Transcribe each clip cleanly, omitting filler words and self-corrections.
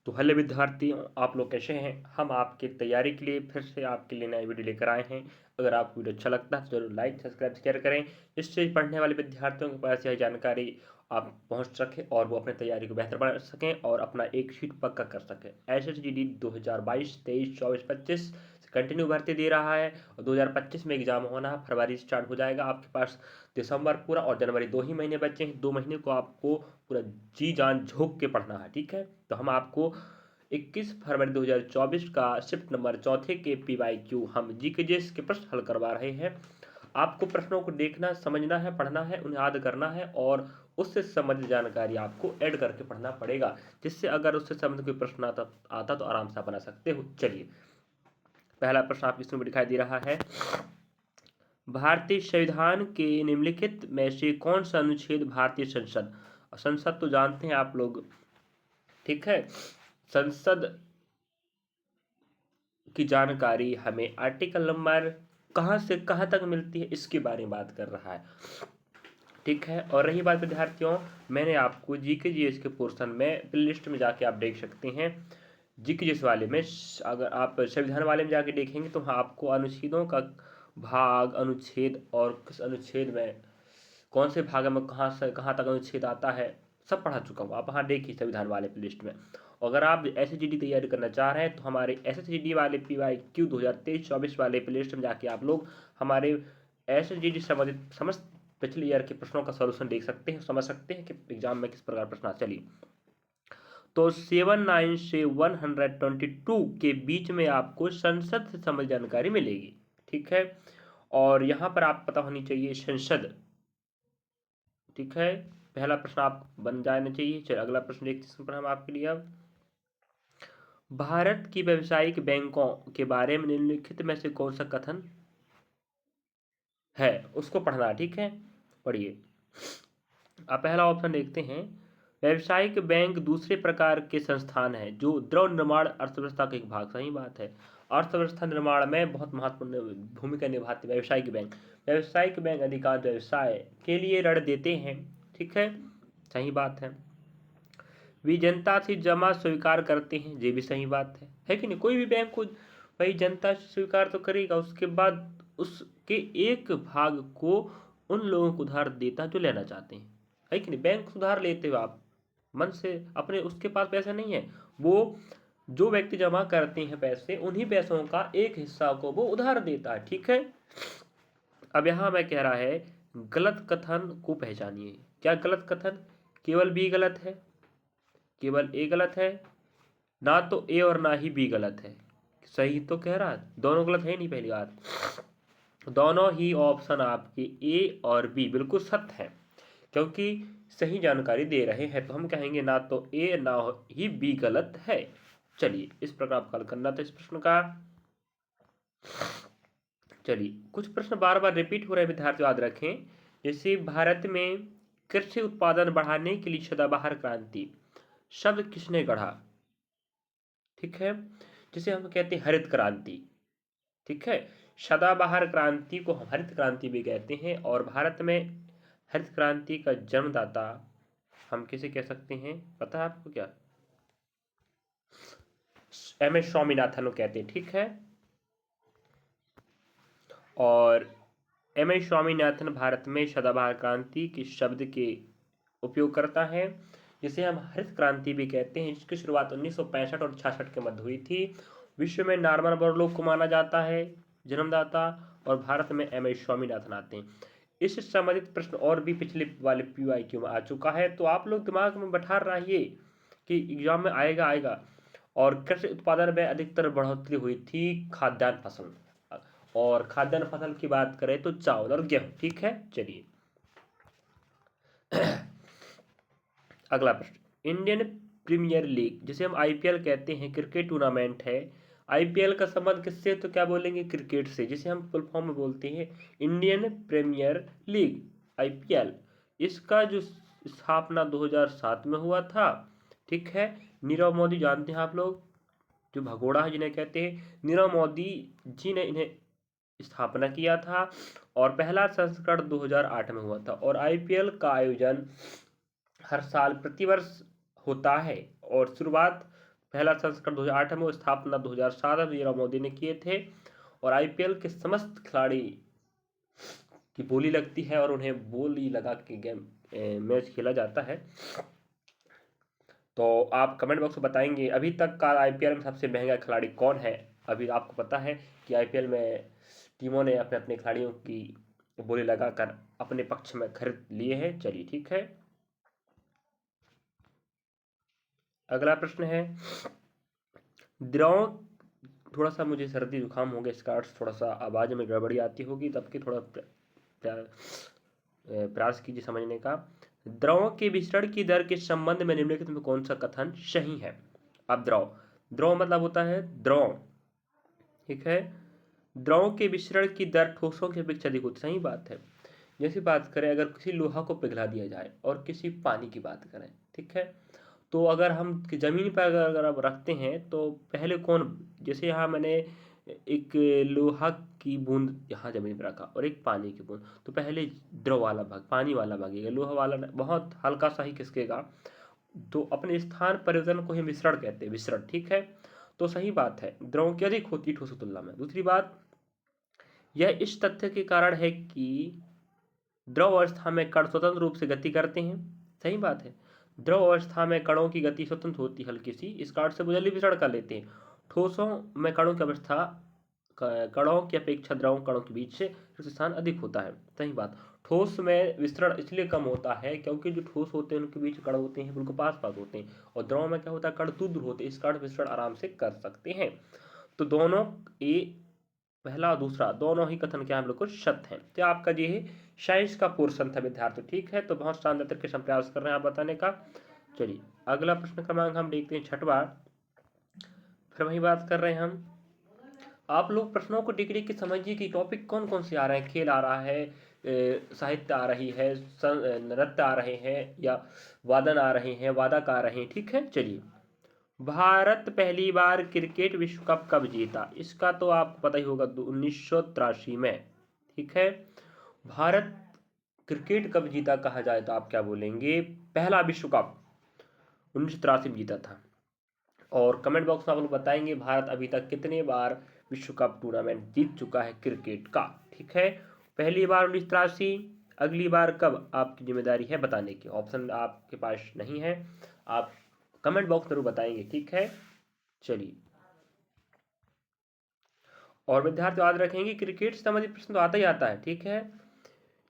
तो हेलो विद्यार्थियों, आप लोग कैसे हैं। हम आपकी तैयारी के लिए फिर से आपके लिए नई वीडियो लेकर आए हैं। अगर आपको वीडियो अच्छा लगता है तो जरूर लाइक सब्सक्राइब शेयर करें, जिससे पढ़ने वाले विद्यार्थियों के पास यह जानकारी आप पहुंच सके और वो अपनी तैयारी को बेहतर बना सकें और अपना एक शीट पक्का कर सकें। SSGD 2022, 23, 24, 25 कंटिन्यू भर्ती दे रहा है और 2025 में एग्जाम होना है। फरवरी स्टार्ट हो जाएगा। आपके पास दिसंबर पूरा और जनवरी 2 ही महीने बचे हैं। 2 महीने को आपको पूरा जी जान झोंक के पढ़ना है, ठीक है। तो हम आपको 21 फरवरी 2024 का शिफ्ट नंबर चौथे के PYQ हम GKGS के प्रश्न हल करवा रहे हैं। आपको प्रश्नों को देखना, समझना है, पढ़ना है, उन्हें याद करना है और उससे संबंधित जानकारी आपको ऐड करके पढ़ना पड़ेगा, जिससे अगर उससे संबंधित कोई प्रश्न आता तो आराम से आप बना सकते हो। चलिए, पहला प्रश्न आपकी स्क्रीन पर दिखाई दे रहा है। भारतीय संविधान के निम्नलिखित में से कौन सा अनुच्छेद भारतीय संसद, संसद तो जानते हैं आप लोग, ठीक है। संसद की जानकारी हमें आर्टिकल नंबर कहाँ से कहाँ तक मिलती है इसके बारे में बात कर रहा है, ठीक है। और रही बात विद्यार्थियों, मैंने आपको GKGS के पोर्शन में प्लेलिस्ट में जाके आप देख सकते हैं। GKGS वाले में अगर आप संविधान वाले में जाके देखेंगे तो आपको अनुच्छेदों का भाग, अनुच्छेद और किस अनुच्छेद में कौन से भाग में कहाँ से कहाँ तक अनुच्छेद आता है सब पढ़ा चुका हूँ। आप वहाँ देखिए संविधान वाले प्लेलिस्ट में। अगर आप SSGD तैयारी करना चाह रहे हैं तो हमारे SSGD वाले PYQ 2023-24 वाले प्लेलिस्ट में जाके आप लोग हमारे SSGD संबंधित समस्त पिछले ईयर के प्रश्नों का सॉल्यूशन देख सकते हैं, समझ सकते हैं कि एग्जाम में किस प्रकार प्रश्न चलिए। तो 79 से 122 के बीच में आपको संसद से संबंधित जानकारी मिलेगी, ठीक है। और यहाँ पर आप पता होनी चाहिए संसद, ठीक है। पहला प्रश्न आप बन जाना चाहिए। चलिए अगला प्रश्न देखते हैं हम आपके लिए। अब भारत की व्यावसायिक बैंकों के बारे में निम्नलिखित में से कौन सा कथन है, उसको पढ़ना, ठीक है। पढ़िए। अब पहला ऑप्शन देखते हैं। व्यावसायिक बैंक दूसरे प्रकार के संस्थान है जो द्रव्य निर्माण अर्थव्यवस्था का एक भाग। सही बात है। अर्थव्यवस्था निर्माण में बहुत महत्वपूर्ण भूमिका निभाते व्यावसायिक बैंक। व्यावसायिक बैंक अधिकांश व्यवसाय के लिए ऋण देते हैं, ठीक है, सही बात है। वे जनता से जमा स्वीकार करते हैं, ये भी सही बात है कि नहीं। कोई भी बैंक को भाई जनता से स्वीकार तो करेगा, उसके बाद उसके एक भाग को उन लोगों को उधार देता जो लेना चाहते हैं, है कि नहीं। बैंक उधार लेते हो आप मन से, अपने उसके पास पैसे नहीं है, वो जो व्यक्ति जमा करते हैं पैसे, उन्हीं पैसों का एक हिस्सा को वो उधार देता है, ठीक है। अब यहाँ मैं कह रहा है गलत कथन को पहचानिए। क्या गलत कथन? केवल बी गलत है, केवल ए गलत है, ना तो ए और ना ही बी गलत है। सही तो कह रहा है, दोनों गलत है नहीं। पहली बात, दोनों ही ऑप्शन आपके ए और बी बिल्कुल सत्य है, क्योंकि सही जानकारी दे रहे हैं। तो हम कहेंगे ना तो ए ना ही बी गलत है। चलिए, इस प्रकार आप हल करना था इस प्रश्न का। चलिए, कुछ प्रश्न बार बार रिपीट हो रहे हैं विद्यार्थी, याद रखें। जैसे भारत में कृषि उत्पादन बढ़ाने के लिए सदाबहार क्रांति शब्द किसने गढ़ा, ठीक है। जिसे हम कहते हैं हरित क्रांति, ठीक है। सदाबहार क्रांति को हम हरित क्रांति भी कहते हैं। और भारत में हरित क्रांति का जन्मदाता हम किसे कह सकते हैं, पता है आपको क्या? MS स्वामीनाथन को कहते हैं, ठीक है। और MS स्वामीनाथन भारत में सदाबहार क्रांति के शब्द के उपयोग करता है, जिसे हम हरित क्रांति भी कहते हैं। इसकी शुरुआत 1965 और 66 के मध्य हुई थी। विश्व में नॉर्मन बोरलॉग को माना जाता है जन्मदाता, और भारत में MS स्वामीनाथन आते हैं। इससे संबंधित प्रश्न और भी पिछले वाले PYQ में आ चुका है, तो आप लोग दिमाग में बैठा रहिए कि एग्जाम में आएगा आएगा। और कृषि उत्पादन में अधिकतर बढ़ोतरी हुई थी खाद्यान्न फसल, और खाद्यान्न फसल की बात करें तो चावल और गेहूं, ठीक है। चलिए अगला प्रश्न। इंडियन प्रीमियर लीग, जिसे हम IPL कहते हैं, क्रिकेट टूर्नामेंट है। IPL का संबंध किससे, तो क्या बोलेंगे, क्रिकेट से, जिसे हम फुल फॉर्म में बोलते हैं इंडियन प्रीमियर लीग, IPL। इसका जो स्थापना 2007 में हुआ था, ठीक है। नीरव मोदी जानते हैं आप लोग, जो भगोड़ा है जिन्हें कहते हैं, नीरव मोदी जी ने इन्हें स्थापना किया था। और पहला संस्करण 2008 में हुआ था। और IPL का आयोजन हर साल प्रतिवर्ष होता है, और शुरुआत पहला संस्करण 2008 में, स्थापना 2007 में नीरव मोदी ने किए थे। और आईपीएल के समस्त खिलाड़ी की बोली लगती है और उन्हें बोली लगा के गेम मैच खेला जाता है। तो आप कमेंट बॉक्स में बताएंगे अभी तक का आईपीएल में सबसे महंगा खिलाड़ी कौन है। अभी आपको पता है कि आईपीएल में टीमों ने अपने अपने खिलाड़ियों की बोली लगाकर अपने पक्ष में खरीद लिए हैं। चलिए ठीक है, अगला प्रश्न है द्रव, थोड़ा सा मुझे सर्दी जुकाम हो गया, इसका अर्थ थोड़ा सा आवाज़ में गड़बड़ी आती होगी, तब की थोड़ा प्रयास कीजिए समझने का। द्रव के विसरण की दर के संबंध में निम्नलिखित में कौन सा कथन सही है। अब द्रव, द्रव मतलब होता है द्रव, ठीक है। द्रव के विसरण की दर ठोसों की अपेक्षा अधिक होती, सही बात है। जैसे बात करें अगर किसी लोहा को पिघला दिया जाए और किसी पानी की बात करें, ठीक है, तो अगर हम ज़मीन पर अगर अब रखते हैं तो पहले कौन, जैसे यहाँ मैंने एक लोहा की बूंद यहाँ ज़मीन पर रखा और एक पानी की बूंद, तो पहले द्रव वाला भाग, पानी वाला भागेगा, लोहा वाला बहुत हल्का सा ही खिसकेगा। तो अपने स्थान परिवर्तन को ही मिश्रण कहते हैं, विसरण, ठीक है। तो सही बात है, द्रव की अधिक होती ठोस की तुलना में। दूसरी बात, यह इस तथ्य के कारण है कि द्रव अवस्था में कण स्वतंत्र रूप से गति करते हैं, सही बात है। द्रव अवस्था में कणों की गति स्वतंत्र होती है हल्की सी, इस कारण से वो जल्दी विसरण कर लेते हैं। ठोसों में कणों की अवस्था कणों की अपेक्षा द्रव कणों के बीच से स्थान अधिक होता है, सही बात। ठोस में विसरण इसलिए कम होता है क्योंकि जो ठोस होते हैं उनके बीच कण होते हैं बिल्कुल पास पास होते हैं, और द्रव में क्या होता है कण दूर दूर होते हैं, इस कारण विसरण आराम से कर सकते हैं। तो दोनों ए, पहला और दूसरा दोनों ही कथन क्या है, बिल्कुल सत्य है। तो आपका ये है साइंस का पोर्शन था विद्यार्थी, ठीक है। तो बहुत शानदार तरीके से हम प्रयास कर रहे हैं आप बताने का। चलिए अगला प्रश्न क्रमांक हम देखते हैं, छठवां, फिर वही बात कर रहे हैं हम। आप लोग प्रश्नों को डिग्री की समझिए कि टॉपिक कौन कौन से आ रहे हैं, खेल आ रहा है, साहित्य आ रही है, नृत्य आ रहे हैं, या वादन आ रहे हैं, वादक आ रहे हैं, ठीक है। चलिए, भारत पहली बार क्रिकेट विश्व कप कब जीता, इसका तो आपको पता ही होगा, 1983 में, ठीक है। भारत क्रिकेट कब जीता कहा जाए तो आप क्या बोलेंगे, पहला विश्व कप 1983 में जीता था। और कमेंट बॉक्स में आप लोग बताएंगे भारत अभी तक कितने बार विश्व कप टूर्नामेंट जीत चुका है क्रिकेट का, ठीक है। पहली बार 1983, अगली बार कब आपकी जिम्मेदारी है बताने की, ऑप्शन आपके पास नहीं है, आप कमेंट बॉक्स जरूर बताएंगे, ठीक है। चलिए, और विद्यार्थी याद रखेंगे क्रिकेट से संबंधित प्रश्न तो आता ही आता है, ठीक है।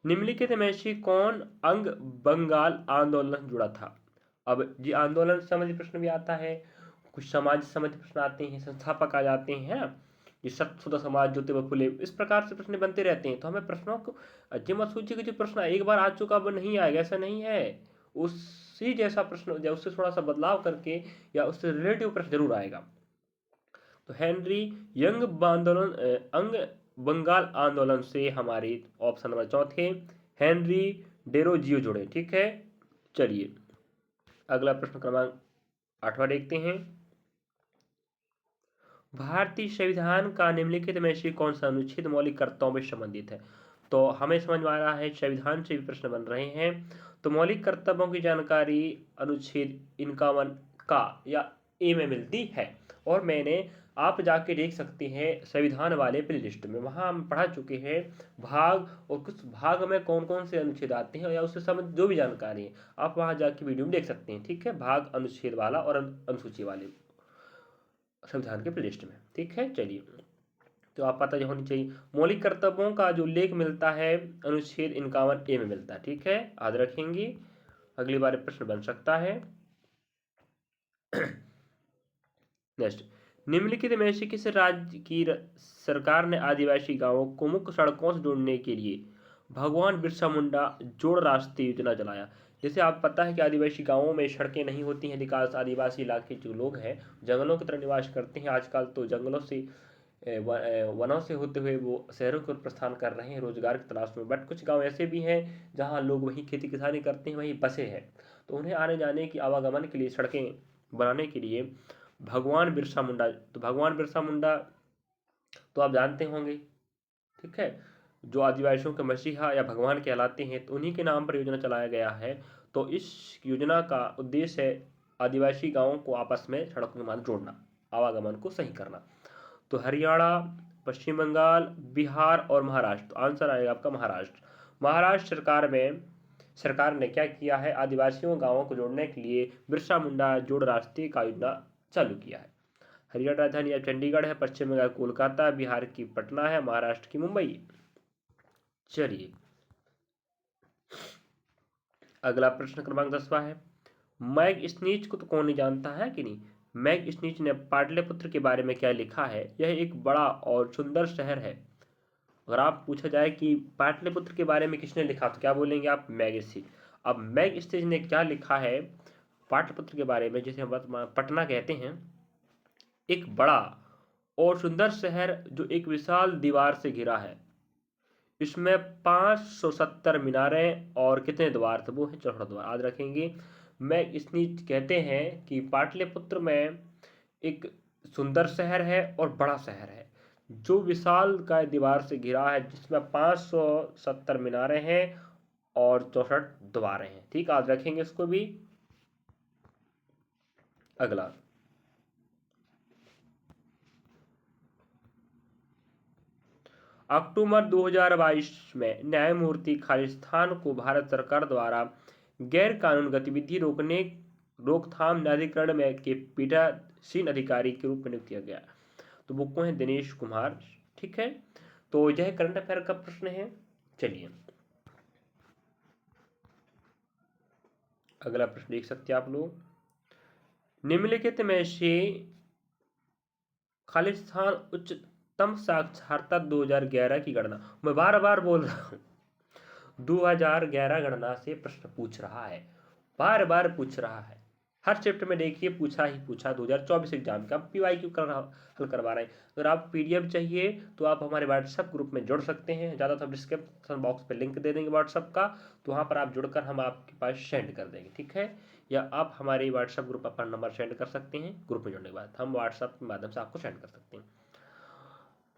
निम्नलिखित में से कौन अंग बंगाल आंदोलन जुड़ा था। अब जी आंदोलन से संबंधित प्रश्न भी आता है, कुछ समाज से संबंधित प्रश्न आते हैं, संस्थापक आ जाते हैं ना, ये सत्यशोधक समाज, ज्योतिबा फुले, इस प्रकार से प्रश्न बनते रहते हैं। तो हमें प्रश्नों को ये मत सोचिए कि जो प्रश्न एक बार आ चुका वो नहीं आएगा, ऐसा नहीं है। उसी जैसा प्रश्न या उससे थोड़ा सा बदलाव करके या उससे रिलेटिव प्रश्न जरूर आएगा। तो हेनरी यंग आंदोलन, अंग बंगाल आंदोलन से हमारे ऑप्शन नंबर चौथे हेनरी डेरोजियो जुड़े, ठीक है। चलिए अगला प्रश्न क्रमांक 8वां देखते हैं। भारतीय संविधान का निम्नलिखित में से कौन सा अनुच्छेद मौलिक कर्तव्यों से संबंधित है। तो हमें समझ में आ रहा है संविधान से भी प्रश्न बन रहे हैं। तो मौलिक कर्तव्यों की जानकारी अनुच्छेद 51 का या ए में मिलती है, और मैंने आप जाके देख सकते हैं संविधान वाले प्ले लिस्ट में, वहाँ हम पढ़ा चुके हैं भाग, और कुछ भाग में कौन कौन से अनुच्छेद आते हैं या उससे संबंधित जो भी जानकारी है आप वहाँ जाके वीडियो में देख सकते हैं, ठीक है। भाग, अनुच्छेद वाला और अनुसूची वाले संविधान के प्ले लिस्ट में, ठीक है। चलिए, तो आप पता होनी चाहिए मौलिक कर्तव्यों का जो उल्लेख मिलता है अनुच्छेद 51 ए में मिलता है, ठीक है, याद रखेंगे, अगली बार प्रश्न बन सकता है। नेक्स्ट, निम्नलिखित में से किस राज्य की सरकार ने आदिवासी गांवों को मुख्य सड़कों से जोड़ने के लिए भगवान बिरसा मुंडा जोड़ रास्ते योजना चलाया। जैसे आप पता है कि आदिवासी गांवों में सड़कें नहीं होती हैं, अधिकांश आदिवासी इलाके जो लोग हैं जंगलों की तरह निवास करते हैं, आजकल तो जंगलों से वनों से होते हुए वो शहरों की ओर प्रस्थान कर रहे हैं रोजगार की तलाश में। बट कुछ गांव ऐसे भी हैं जहां लोग वहीं खेती किसानी करते हैं, वहीं बसे हैं, तो उन्हें आने जाने की आवागमन के लिए सड़कें बनाने के लिए भगवान बिरसा मुंडा, तो भगवान बिरसा मुंडा तो आप जानते होंगे, ठीक है, जो आदिवासियों के मसीहा या भगवान कहलाते हैं, तो उन्हीं के नाम पर योजना चलाया गया है। तो इस योजना का उद्देश्य है आदिवासी गांवों को आपस में सड़कों के माध्यम जोड़ना, आवागमन को सही करना। तो हरियाणा, पश्चिम बंगाल, बिहार और महाराष्ट्र, तो आंसर आएगा आपका महाराष्ट्र। महाराष्ट्र सरकार ने क्या किया है, आदिवासियों गांवों को जोड़ने के लिए बिरसा मुंडा जोड़ राष्ट्रीय का योजना चालू किया है। हरियाणा राजधानी अब चंडीगढ़ है, पश्चिम बंगाल कोलकाता, बिहार की पटना है, महाराष्ट्र की मुंबई है। चलिए अगला प्रश्न क्रमांक 10वां है, मैग स्नीच को तो कौन नहीं जानता है कि नहीं। मैग स्नीच ने पाटलिपुत्र के बारे में क्या लिखा है, यह एक बड़ा और सुंदर शहर है। अगर आप पूछा जाए कि पाटलिपुत्र के बारे में किसने लिखा तो क्या बोलेंगे आप, मैग स्नीच। अब मैग स्नीच ने क्या लिखा है पाटलिपुत्र के बारे में, जिसे हम पटना कहते हैं, एक बड़ा और सुंदर शहर जो एक विशाल दीवार से घिरा है। इसमें 570 मीनारें और कितने द्वार थे, वो है 64 द्वार, याद रखेंगे। मैग स्नीच कहते हैं कि पाटलिपुत्र में एक सुंदर शहर है और बड़ा शहर है जो विशाल का दीवार से घिरा है, जिसमें 570 मीनारें हैं और 64 द्वारें हैं। ठीक, याद रखेंगे इसको भी। अगला, अक्टूबर 2022 में न्यायमूर्ति खालिस्तान को भारत सरकार द्वारा गैर कानून गतिविधि रोकथाम न्यायाधिकरण में के पीठासीन अधिकारी के रूप में नियुक्त किया गया। तो वो कौन है, दिनेश कुमार। ठीक है, तो यह करंट अफेयर का प्रश्न है। चलिए अगला प्रश्न देख सकते हैं आप लोग, निम्नलिखित में से खालिस्तान उच्चतम साक्षरता 2011 की गणना, मैं बार बार बोल रहा हूँ 2011 गणना से प्रश्न पूछ रहा है, बार बार पूछ रहा है। हर शिफ्ट में देखिए पूछा ही पूछा। 2024 एग्जाम का PYQ हल करवा रहे हैं। अगर आप PDF चाहिए तो आप हमारे व्हाट्सएप ग्रुप में जुड़ सकते हैं, ज़्यादातर डिस्क्रिप्शन बॉक्स पे लिंक दे देंगे व्हाट्सएप का, तो वहाँ पर आप जुड़कर हम आपके पास सेंड कर देंगे। ठीक है, या आप हमारे व्हाट्सएप ग्रुप पर नंबर सेंड कर सकते हैं, ग्रुप में जुड़ने के बाद हम व्हाट्सएप के माध्यम से आपको सेंड कर सकते हैं।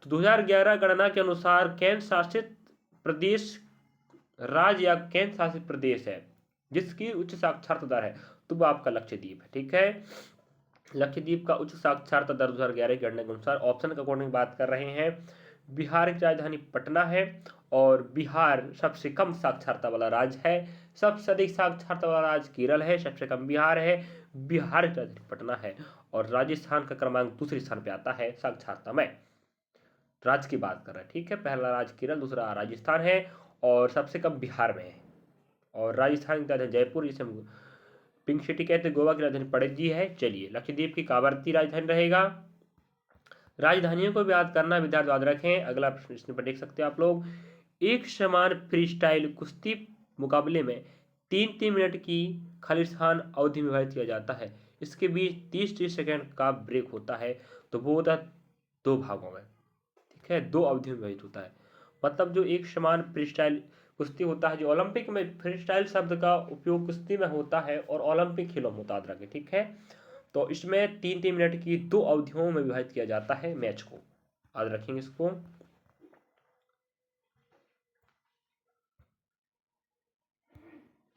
तो 2011 गणना के अनुसार केंद्र शासित प्रदेश, राज्य या केंद्र शासित प्रदेश है जिसकी उच्च साक्षरता दर है, तो वो आपका लक्षद्वीप है। ठीक है, लक्षद्वीप का उच्च साक्षरता दर 2011 की गणना के अनुसार, ऑप्शन के अकॉर्डिंग बात कर रहे हैं, बिहार की राजधानी पटना है और बिहार सबसे कम साक्षरता वाला राज्य है। सबसे अधिक साक्षरता वाला राज्य केरल है, सबसे कम बिहार है, बिहार की राजधानी पटना है। और राजस्थान का क्रमांक दूसरे स्थान पे आता है साक्षरता में, राज्य की बात कर रहे हैं। ठीक है, पहला राज्य केरल, दूसरा राजस्थान है और सबसे कम बिहार में है। और राजस्थान की राजधानी जयपुर, जिसे हम पिंक सिटी कहते हैं। गोवा की राजधानी पणजी है। चलिए, लक्षद्वीप की कावरती राजधानी रहेगा। राजधानियों को भी याद करना, विद्यार्थी याद रखें। अगला प्रश्न इसमें पर देख सकते हैं आप लोग, एक समान फ्री स्टाइल कुश्ती मुकाबले में 3-3 मिनट की खालिस्तान अवधि में विभाजित किया जाता है। इसके बीच 30-30 सेकेंड का ब्रेक होता है, तो वो होता है 2 भागों में। ठीक है, 2 अवधि में विभाजित होता है। मतलब जो एक समान फ्री स्टाइल कुश्ती होता है, जो ओलंपिक में फ्री स्टाइल शब्द का उपयोग कुश्ती में होता है और ओलंपिक खेलों में होता है। ठीक है, तो इसमें 3-3 मिनट की 2 अवधियों में विभाजित किया जाता है मैच को, याद रखेंगे इसको।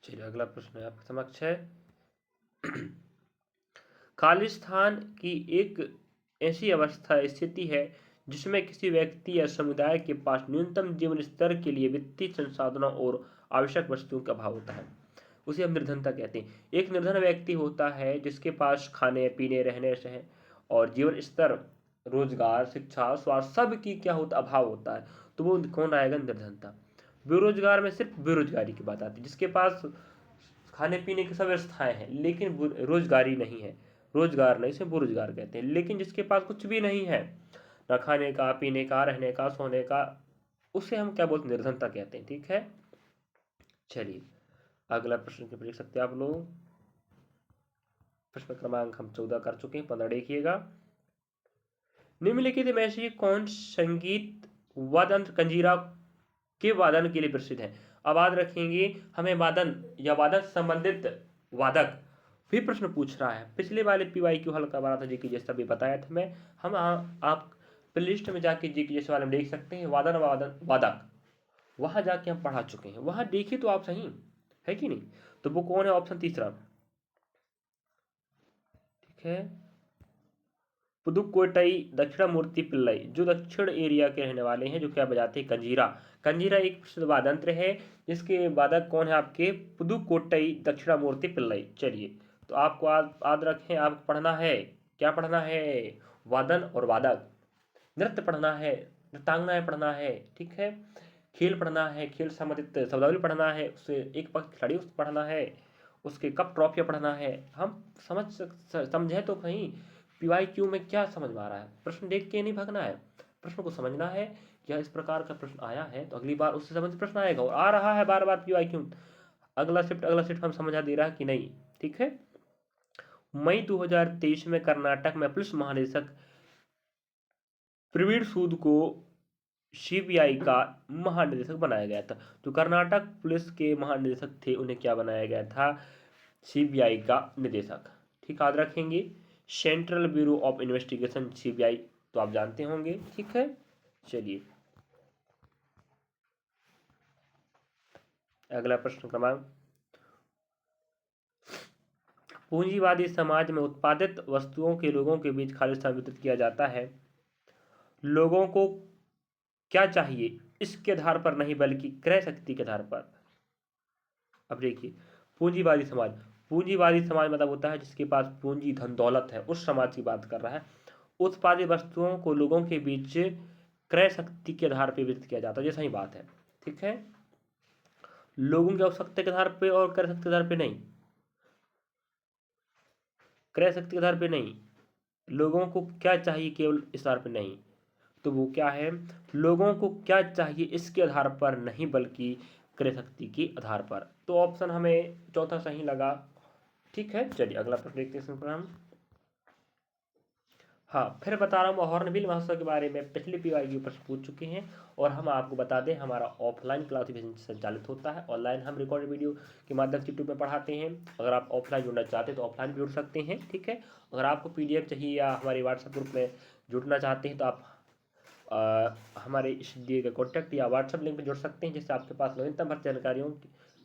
चलिए अगला प्रश्न आपके समक्ष है, खालिस्तान की एक ऐसी अवस्था स्थिति है जिसमें किसी व्यक्ति या समुदाय के पास न्यूनतम जीवन स्तर के लिए वित्तीय संसाधनों और आवश्यक वस्तुओं का अभाव होता है, उसे हम निर्धनता कहते हैं। एक निर्धन व्यक्ति होता है जिसके पास खाने पीने रहने से और जीवन स्तर, रोजगार, शिक्षा, स्वास्थ्य सब की क्या होता, अभाव होता है, तो वो कौन आएगा, निर्धनता। बेरोजगार में सिर्फ बेरोजगारी की बात आती है, जिसके पास खाने पीने की सब व्यवस्थाएं हैं लेकिन रोजगारी नहीं है, रोजगार नहीं, इसे बेरोजगार कहते हैं। लेकिन जिसके पास कुछ भी नहीं है, ना खाने का, पीने का, रहने का, सोने का, उसे हम क्या बोलते हैं, निर्धनता कहते हैं। ठीक है, चलिए अगला प्रश्न के देख सकते हैं आप लोग, प्रश्न क्रमांक हम 14 कर चुके हैं, 15 देखिएगा। निम्नलिखित में से कौन संगीत वादन कंजीरा के वादन के लिए प्रसिद्ध है। अब याद रखेंगे, हमें वादन या वादन संबंधित वादक भी प्रश्न पूछ रहा है। पिछले वाले PYQ हल करवा रहा था जीके जैसा भी बताया था मैं, हम आप प्लेलिस्ट में जाके जीके जैसे वाले में देख सकते हैं, वादन वादन वादक, वहां जाके हम पढ़ा चुके हैं, वहां देखिए तो आप सही है कि नहीं। तो वो कौन है, ऑप्शन तीसरा, ठीक है। पुदुकोट्टई दक्षिणामूर्ति पिल्लई जो दक्षिण एरिया के रहने वाले हैं, जो क्या बजाते हैं, कंजीरा। कंजीरा एक प्रसिद्ध वाद्ययंत्र है जिसके वादक कौन है आपके, पुदुकोट्टई दक्षिणामूर्ति पिल्लई। चलिए, तो आपको याद रखें, आपको पढ़ना है, क्या पढ़ना है, वादन और वादक, नृत्य पढ़ना है, नृत्यांगनाएं पढ़ना है, ठीक है, खेल पढ़ना है, खेल संबंधित शब्दावली पढ़ना है, उससे एक पक्ष खिलाड़ी पढ़ना है, उसके कप ट्रॉफियाँ पढ़ना है। हम समझे तो कहीं PYQ में क्या समझ में आ रहा है, प्रश्न देख के नहीं भागना है, प्रश्न को समझना है। क्या इस प्रकार का प्रश्न आया है तो अगली बार उससे संबंधित प्रश्न आएगा, और आ रहा है बार बार PYQ, अगला शिफ्ट हम समझा दे रहा है कि नहीं, ठीक है। मई 2023 में कर्नाटक में पुलिस महानिदेशक प्रवीण सूद को CBI का महानिदेशक बनाया गया था। तो कर्नाटक पुलिस के महानिदेशक थे, उन्हें क्या बनाया गया था, CBI का निदेशक, ठीक, याद रखेंगे। Central bureau of investigation CBI तो आप जानते होंगे, ठीक है। चलिए, अगला प्रश्न क्रमांक, पूंजीवादी समाज में उत्पादित वस्तुओं के लोगों के बीच खालिस्तान वितरित किया जाता है। लोगों को क्या चाहिए इसके आधार पर नहीं, बल्कि क्रय शक्ति के आधार पर। अब देखिए, पूंजीवादी समाज, पूंजीवादी समाज मतलब होता है जिसके पास पूंजी धन दौलत है, उस समाज की बात कर रहा है। उत्पादित वस्तुओं को लोगों के बीच क्रय शक्ति के आधार पर वितरित किया जाता है, ये सही बात है, ठीक है। लोगों की आवश्यकता के आधार पर और क्रय शक्ति के आधार पर नहीं, क्रय शक्ति के आधार पर नहीं, लोगों को क्या चाहिए केवल इस आधार पर नहीं, तो वो क्या है, लोगों को क्या चाहिए इसके आधार पर नहीं, बल्कि क्रय शक्ति के आधार पर। तो ऑप्शन हमें चौथा सही लगा, ठीक है। चलिए, अगला प्रश्न देखते हैं इसमें हम। हाँ, फिर बता रहा हूँ, हॉर्नबिल महोत्सव के बारे में पिछले PYQ प्रश्न पूछ चुके हैं। और हम आपको बता दें, हमारा ऑफलाइन क्लास भी संचालित होता है, ऑनलाइन हम रिकॉर्डेड वीडियो के माध्यम से यूट्यूब में पढ़ाते हैं। अगर आप ऑफलाइन जुड़ना चाहते हैं तो ऑफलाइन भी जुड़ सकते हैं, ठीक है। अगर आपको PDF चाहिए या हमारे व्हाट्सएप ग्रुप में जुड़ना चाहते हैं तो आप हमारे इस दिए गए कॉन्टैक्ट या व्हाट्सएप लिंक पर जुड़ सकते हैं, जिससे आपके पास नवीनतम भर्ती जानकारियों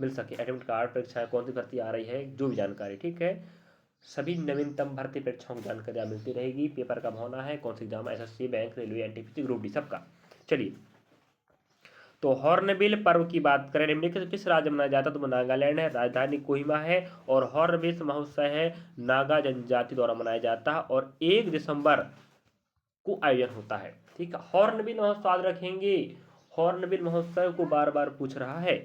मिल सके, एडमिट कार्ड, परीक्षाएं, कौन सी भर्ती आ रही है, जो भी जानकारी, ठीक है। सभी नवीनतम भर्ती परीक्षाओं की जानकारी मिलती रहेगी, पेपर कब होना है, कौन सी exam, SSC, bank, railway, NTPC, group D सबका। चलिए, तो हॉर्नबिल पर्व की बात करें, निम्नलिखित किस राज्य में मनाया जाता है, तो नागालैंड है, राजधानी कोहिमा है, और हॉर्नबिल महोत्सव है नागा जनजाति द्वारा मनाया जाता है, और 1 दिसंबर को आयोजन होता है, ठीक है। हॉर्नबिल महोत्सव याद रखेंगे, हॉर्नबिल महोत्सव को बार बार पूछ रहा है,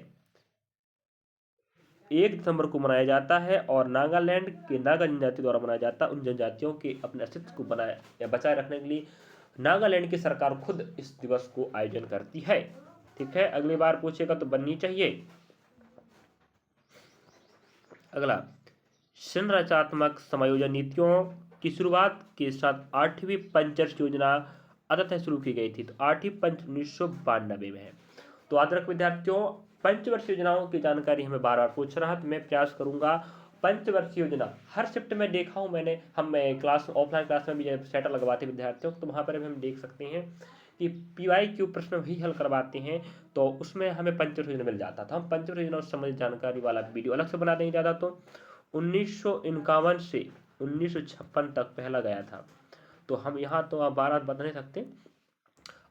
1 दिसंबर को मनाया जाता है, और नागालैंड के नागा जनजाति द्वारा मनाया जाता है। उन जनजातियों के अपने अस्तित्व को बनाए या बचाए रखने के लिए नागालैंड की सरकार खुद इस दिवस को आयोजन करती है, ठीक है। अगली बार पूछेगा तो बननी चाहिए। अगला, संरचनात्मक समायोजन नीतियों की शुरुआत के साथ 8वीं पंचवर्षीय योजना अंततः शुरू की गई थी, तो 8वीं पंच 1992 में है। तो आदरक विद्यार्थियों, पंचवर्षीय योजनाओं की जानकारी हमें बार बार पूछ रहा है, तो मैं प्रयास करूंगा पंचवर्षीय योजना हर शिफ्ट में देखा हूं मैंने, हम क्लास ऑफलाइन क्लास में भी सेटर लगवाते विद्यार्थियों, तो वहां पर भी हम देख सकते हैं कि PYQ प्रश्न भी हल करवाते हैं, तो उसमें हमें पंचवर्षीय योजना मिल जाता था। हम पंचवर्षीय योजना से संबंधित जानकारी वाला वीडियो अलग से बना देंगे ज़्यादा, तो 1951 से 1956 तक पहला गया था, तो हम यहाँ तो आप 12 बता नहीं सकते।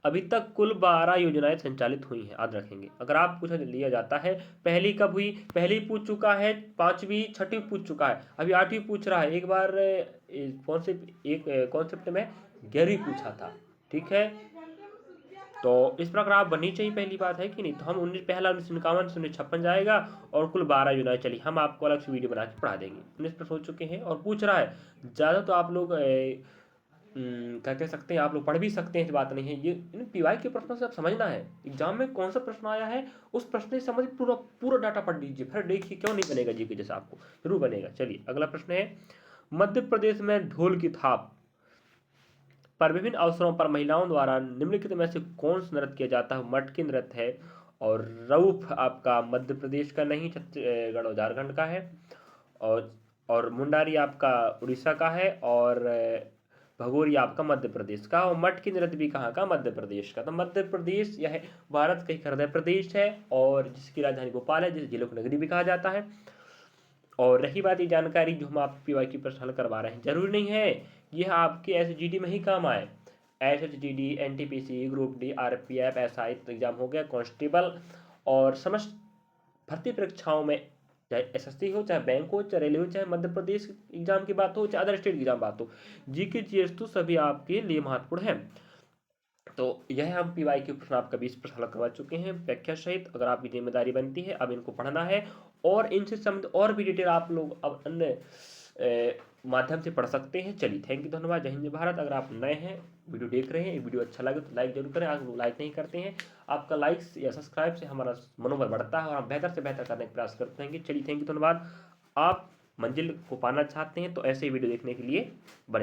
अभी तक कुल 12 योजनाएं संचालित हुई हैं, याद रखेंगे। अगर आप पूछा लिया जाता है पहली कब हुई, पहली पूछ चुका है, 5वीं 6वीं पूछ चुका है, अभी 8वीं पूछ रहा है, एक बार कॉन्सेप्ट में 11वीं पूछा था, ठीक है। तो इस प्रकार आप बननी चाहिए, पहली बात है कि नहीं। तो हम 1951 से 1956 जाएगा, और कुल 12 योजनाएं चली, हम आपको अलग से वीडियो बना के पढ़ा देंगे। 19 प्रश्न हो चुके हैं, और पूछ रहा है ज़्यादा, तो आप लोग क्या कह सकते हैं, आप लोग पढ़ भी सकते हैं, इस बात नहीं है। ये इन PY के प्रश्नों से आप समझना है, एग्जाम में कौन सा प्रश्न आया है उस प्रश्न से संबंधित पूरा पूरा डाटा पढ़ लीजिए, फिर देखिए क्यों नहीं बनेगा जी के जैसा, आपको जरूर बनेगा। चलिए, अगला प्रश्न है, मध्य प्रदेश में ढोल की थाप पर विभिन्न अवसरों पर महिलाओं द्वारा निम्नलिखित में से कौन सा नृत्य किया जाता है। मटकी नृत्य है, और रऊफ आपका मध्य प्रदेश का नहीं, छत्तीसगढ़ और झारखंड का है, और मुंडारी आपका उड़ीसा का है, और भगोरी आपका मध्य प्रदेश का, और मटकी नृत्य भी कहाँ का, मध्य प्रदेश का। तो मध्य प्रदेश यह भारत का एक हृदय प्रदेश है, और जिसकी राजधानी भोपाल है, जिसे झीलों की नगरी भी कहा जाता है। और रही बात ये जानकारी जो हम आप PYQ प्रश्न हल करवा रहे हैं, जरूरी नहीं है यह आपके SGD में ही काम आए। SHGD, NTPC, group D, RPF, SI exam हो गया, कांस्टेबल और समस्त भर्ती परीक्षाओं में, चाहे SSC हो, चाहे बैंक हो, चाहे रेलवे हो, चाहे मध्य प्रदेश एग्जाम की बात हो, चाहे अदर स्टेट एग्जाम बात हो, GK GS तो सभी आपके लिए महत्वपूर्ण है। तो यह हम PYQ प्रश्न आपका 20 प्रश्न हल करवा चुके हैं व्याख्या सहित। अगर आपकी जिम्मेदारी बनती है अब इनको पढ़ना है और इनसे संबंधित और भी डिटेल आप लोग अब अन्य माध्यम से पढ़ सकते हैं। चलिए, थैंक यू, धन्यवाद। जय हिंद जय भारत। अगर आप नए हैं, वीडियो देख रहे हैं, वीडियो अच्छा लगे तो लाइक जरूर करें। आप लोग लाइक नहीं करते हैं, आपका लाइक्स या सब्सक्राइब से हमारा मनोबल बढ़ता है और हम बेहतर से बेहतर करने का प्रयास करते रहेंगे। चलिए, थैंक यू, धन्यवाद। आप मंजिल को पाना चाहते हैं तो ऐसे ही वीडियो देखने के लिए बने